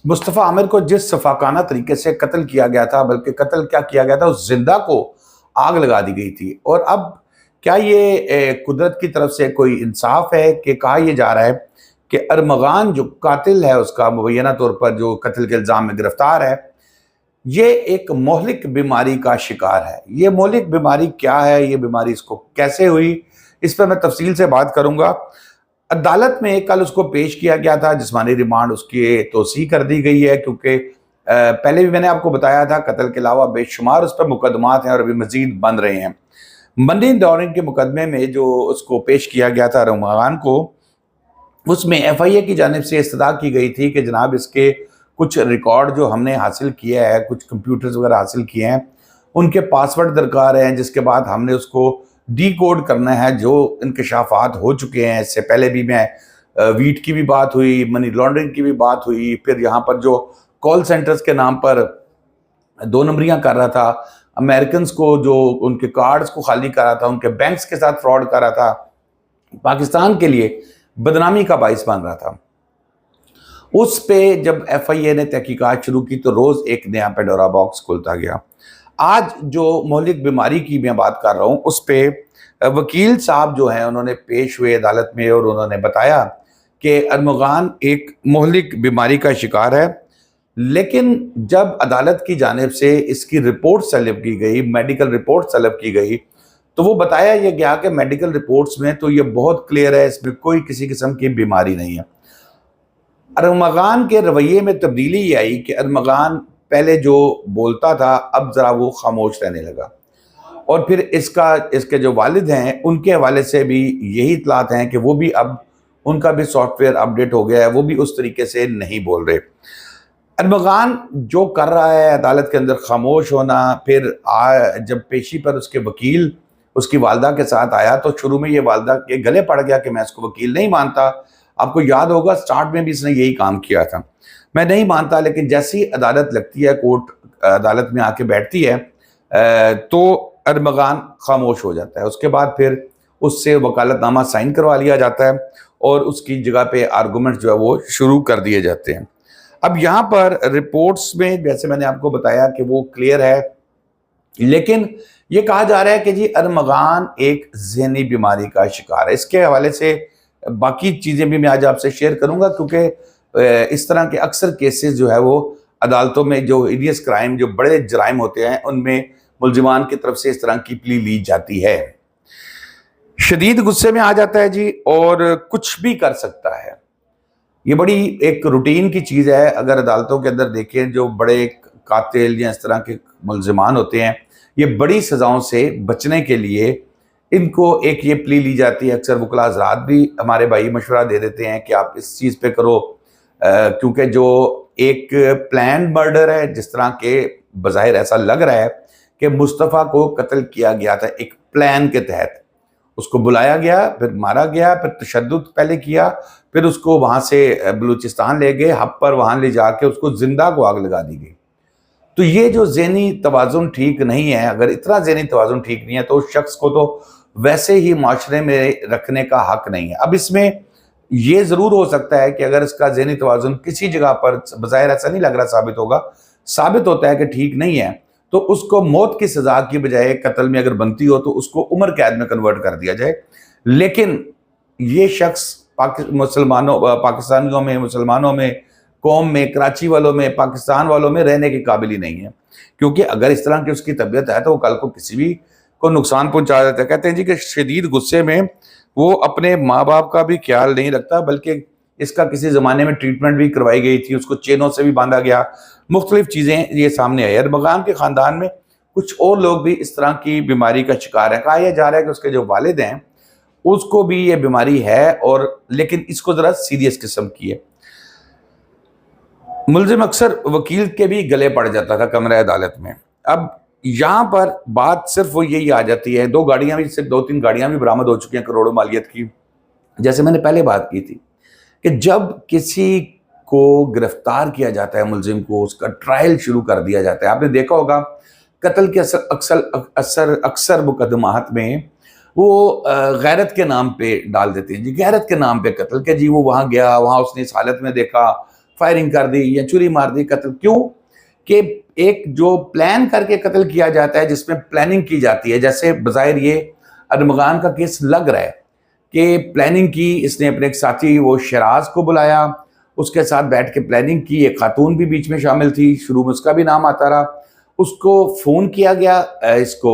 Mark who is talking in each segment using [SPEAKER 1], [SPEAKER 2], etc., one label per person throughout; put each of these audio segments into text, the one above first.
[SPEAKER 1] मुस्तफ़ा आमिर को जिस शफाकाना तरीके से कत्ल किया गया था, बल्कि कत्ल क्या किया गया था, उस जिंदा को आग लगा दी गई थी। और अब क्या ये कुदरत की तरफ से कोई इंसाफ है कि कहा यह जा रहा है कि अरमगान जो कातिल है, उसका मुबैना तौर पर जो कत्ल के इल्ज़ाम में गिरफ्तार है, ये एक मोहलिक बीमारी का शिकार है। ये मोहलिक बीमारी क्या है, ये बीमारी इसको कैसे हुई, इस पर मैं तफसील से बात करूंगा। अदालत में कल उसको पेश किया गया था, जिस्मानी रिमांड उसकी तोसी कर दी गई है, क्योंकि पहले भी मैंने आपको बताया था कत्ल के अलावा बेशुमार उस पर मुकदमात हैं और अभी मजीद बन रहे हैं। मनी लॉन्ड्रिंग के मुकदमे में जो उसको पेश किया गया था रमगान को, उसमें FIA की जानिब से इस्तदा की गई थी कि जनाब इसके कुछ रिकॉर्ड जो हमने हासिल किया है, कुछ कंप्यूटर्स वगैरह हासिल किए हैं, उनके पासवर्ड दरकार हैं, जिसके बाद हमने उसको डीकोड करना है। जो इंकशाफात हो चुके हैं, इससे पहले भी मैं वीट की भी बात हुई, मनी लॉन्ड्रिंग की भी बात हुई, फिर यहाँ पर जो कॉल सेंटर्स के नाम पर 2 नंबरियाँ कर रहा था, अमेरिकन को जो उनके कार्ड्स को खाली कर रहा था, उनके बैंक्स के साथ फ्रॉड कर रहा था, पाकिस्तान के लिए बदनामी का बाइस बन रहा था। उस पे जब FIA ने तहकीकात शुरू की तो रोज़ एक नया पेंडोरा बॉक्स खुलता गया। आज जो मौलिक बीमारी की मैं बात कर रहा हूँ, उस पे वकील साहब जो हैं उन्होंने पेश हुए अदालत में और उन्होंने बताया कि अरमगान एक मौलिक बीमारी का शिकार है। लेकिन जब अदालत की जानिब से इसकी रिपोर्ट तलब की गई, मेडिकल रिपोर्ट तलब की गई, तो वो बताया ये गया कि मेडिकल रिपोर्ट्स में तो ये बहुत क्लियर है, इसमें कोई किसी किस्म की बीमारी नहीं है। अरमगान के रवैये में तब्दीली ये आई कि अरमगान पहले जो बोलता था, अब ज़रा वो खामोश रहने लगा। और फिर इसके जो वालिद हैं, उनके हवाले से भी यही इतलात हैं कि वो भी अब उनका भी सॉफ्टवेयर अपडेट हो गया है, वो भी उस तरीके से नहीं बोल रहे। अरमगान जो कर रहा है अदालत के अंदर खामोश होना, फिर जब पेशी पर उसके वकील उसकी वालदा के साथ आया तो शुरू में ये वालदा के गले पड़ गया कि मैं इसको वकील नहीं मानता। आपको याद होगा स्टार्ट में भी इसने यही काम किया था, मैं नहीं मानता। लेकिन जैसी अदालत लगती है, कोर्ट अदालत में आके बैठती है, तो अरमगान खामोश हो जाता है। उसके बाद फिर उससे वकालतनामा साइन करवा लिया जाता है और उसकी जगह पे आर्गूमेंट जो है वो शुरू कर दिए जाते हैं। अब यहाँ पर रिपोर्ट्स में जैसे मैंने आपको बताया कि वो क्लियर है, लेकिन ये कहा जा रहा है कि जी अरमगान एक ज़हनी बीमारी का शिकार है। इसके हवाले से बाकी चीज़ें भी मैं आज आपसे शेयर करूंगा, क्योंकि इस तरह के अक्सर केसेस जो है वो अदालतों में जो हिडियस क्राइम, जो बड़े जराइम होते हैं, उनमें मुलजिमान की तरफ से इस तरह की प्ली ली जाती है। शदीद गुस्से में आ जाता है जी और कुछ भी कर सकता है। ये बड़ी एक रूटीन की चीज़ है। अगर अदालतों के अंदर देखें, जो बड़े कातिल या इस तरह के मुलजिमान होते हैं, ये बड़ी सज़ाओं से बचने के लिए इनको एक ये प्ली ली जाती है। अक्सर वकला हज़रात भी हमारे भाई मशवरा दे देते हैं कि आप इस चीज़ पे करो, क्योंकि जो एक प्लान मर्डर है, जिस तरह के बज़ाहिर ऐसा लग रहा है कि मुस्तफ़ा को कत्ल किया गया था एक प्लान के तहत। उसको बुलाया गया, फिर मारा गया, फिर तशद्दुद पहले किया, फिर उसको वहाँ से बलूचिस्तान ले गए, हब पर वहाँ ले जाके उसको जिंदा को आग लगा दी गई। तो ये जो ज़हनी तवाज़ुन ठीक नहीं है, अगर इतना ज़हनी तवाज़ुन ठीक नहीं है तो उस शख्स को तो वैसे ही माशरे में रखने का हक नहीं है। अब इसमें ये ज़रूर हो सकता है कि अगर इसका ज़हनी तवाज़ुन किसी जगह पर बज़ाहिर ऐसा नहीं लग रहा साबित होगा, साबित होता है कि ठीक नहीं है, तो उसको मौत की सज़ा की बजाय कत्ल में अगर बनती हो तो उसको उम्र कैद में कन्वर्ट कर दिया जाए। लेकिन ये शख्स पाकिस्तानियों में, मुसलमानों में, कौम में, कराची वालों में, पाकिस्तान वालों में रहने के काबिल ही नहीं है। क्योंकि अगर इस तरह की उसकी तबीयत है तो वो कल को किसी भी को नुकसान पहुंचा देता है। कहते हैं जी कि शदीद गुस्से में वो अपने माँ बाप का भी ख्याल नहीं रखता, बल्कि इसका किसी ज़माने में ट्रीटमेंट भी करवाई गई थी, उसको चेनों से भी बांधा गया, मुख्तलिफ चीज़ें ये सामने आई। अरमगान के ख़ानदान में कुछ और लोग भी इस तरह की बीमारी का शिकार है। कहा यह जा रहा है कि उसके जो वालिद हैं उसको भी ये बीमारी है, और लेकिन इसको ज़रा सीरियस किस्म की है। मुलजिम अक्सर वकील के भी गले पड़ जाता था कमरे अदालत में। अब यहाँ पर बात सिर्फ वो यही आ जाती है, 2-3 गाड़ियाँ भी बरामद हो चुकी हैं करोड़ों मालियत की। जैसे मैंने पहले बात की थी कि जब किसी को गिरफ्तार किया जाता है, मुलजिम को, उसका ट्रायल शुरू कर दिया जाता है। आपने देखा होगा कत्ल के अक्सर मुकदमात में वो गैरत के नाम पे डाल देते हैं जी, गैरत के नाम पे कत्ल के जी, वो वहाँ गया, वहाँ उसने इस हालत में देखा, فائرنگ کر دی یا چوری مار دی، قتل کیوں؟ کہ ایک جو پلان کر کے قتل کیا جاتا ہے، جس میں پلاننگ کی جاتی ہے، جیسے بظاہر یہ ارمغان کا کیس لگ رہا ہے کہ پلاننگ کی، اس نے اپنے ایک ساتھی وہ شیراز کو بلایا، اس کے ساتھ بیٹھ کے پلاننگ کی، ایک خاتون بھی بیچ میں شامل تھی، شروع میں اس کا بھی نام آتا رہا، اس کو فون کیا گیا، اس کو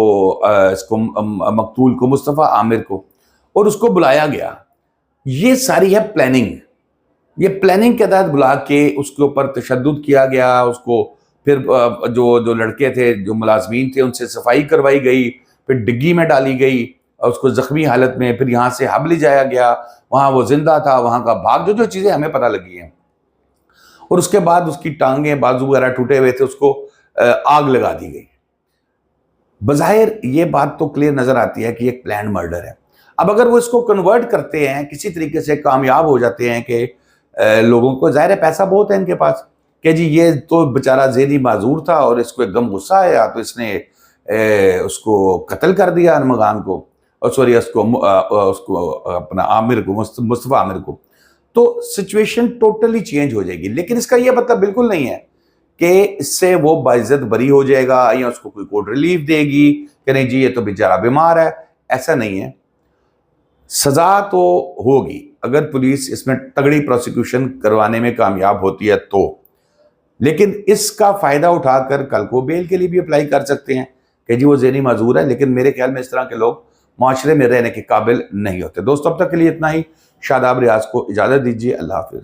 [SPEAKER 1] مقتول کو، مصطفیٰ عامر کو، اور اس کو بلایا گیا۔ یہ ساری ہے پلاننگ، یہ پلاننگ کے تحت بلا کے اس کے اوپر تشدد کیا گیا، اس کو پھر جو لڑکے تھے، جو ملازمین تھے، ان سے صفائی کروائی گئی، پھر ڈگی میں ڈالی گئی اور اس کو زخمی حالت میں پھر یہاں سے ہب لے جایا گیا، وہاں وہ زندہ تھا، وہاں کا بھاگ، جو چیزیں ہمیں پتہ لگی ہیں، اور اس کے بعد اس کی ٹانگیں، بازو وغیرہ ٹوٹے ہوئے تھے، اس کو آگ لگا دی گئی۔ بظاہر یہ بات تو کلیئر نظر آتی ہے کہ ایک پلانڈ مرڈر ہے۔ اب اگر وہ اس کو کنورٹ کرتے ہیں، کسی طریقے سے کامیاب ہو جاتے ہیں کہ لوگوں کو، ظاہر ہے پیسہ بہت ہے ان کے پاس، کہ جی یہ تو بیچارہ ذہنی معذور تھا اور اس کو ایک دم غصہ آیا تو اس نے اس کو قتل کر دیا، ارمغان کو، اور سوری اس کو اپنا عامر کو، مصطفیٰ عامر کو، تو سچویشن ٹوٹلی چینج ہو جائے گی۔ لیکن اس کا یہ مطلب بالکل نہیں ہے کہ اس سے وہ باعزت بری ہو جائے گا یا اس کو کوئی کورٹ ریلیف دے گی کہ نہیں جی یہ تو بیچارہ بیمار ہے، ایسا نہیں ہے۔ سزا تو ہوگی اگر پولیس اس میں تگڑی پروسیکیوشن کروانے میں کامیاب ہوتی ہے تو، لیکن اس کا فائدہ اٹھا کر کل کو بیل کے لیے بھی اپلائی کر سکتے ہیں کہ جی وہ ذہنی معذور ہے، لیکن میرے خیال میں اس طرح کے لوگ معاشرے میں رہنے کے قابل نہیں ہوتے۔ دوستو اب تک کے لیے اتنا ہی، شاداب ریاض کو اجازت دیجیے، اللہ حافظ۔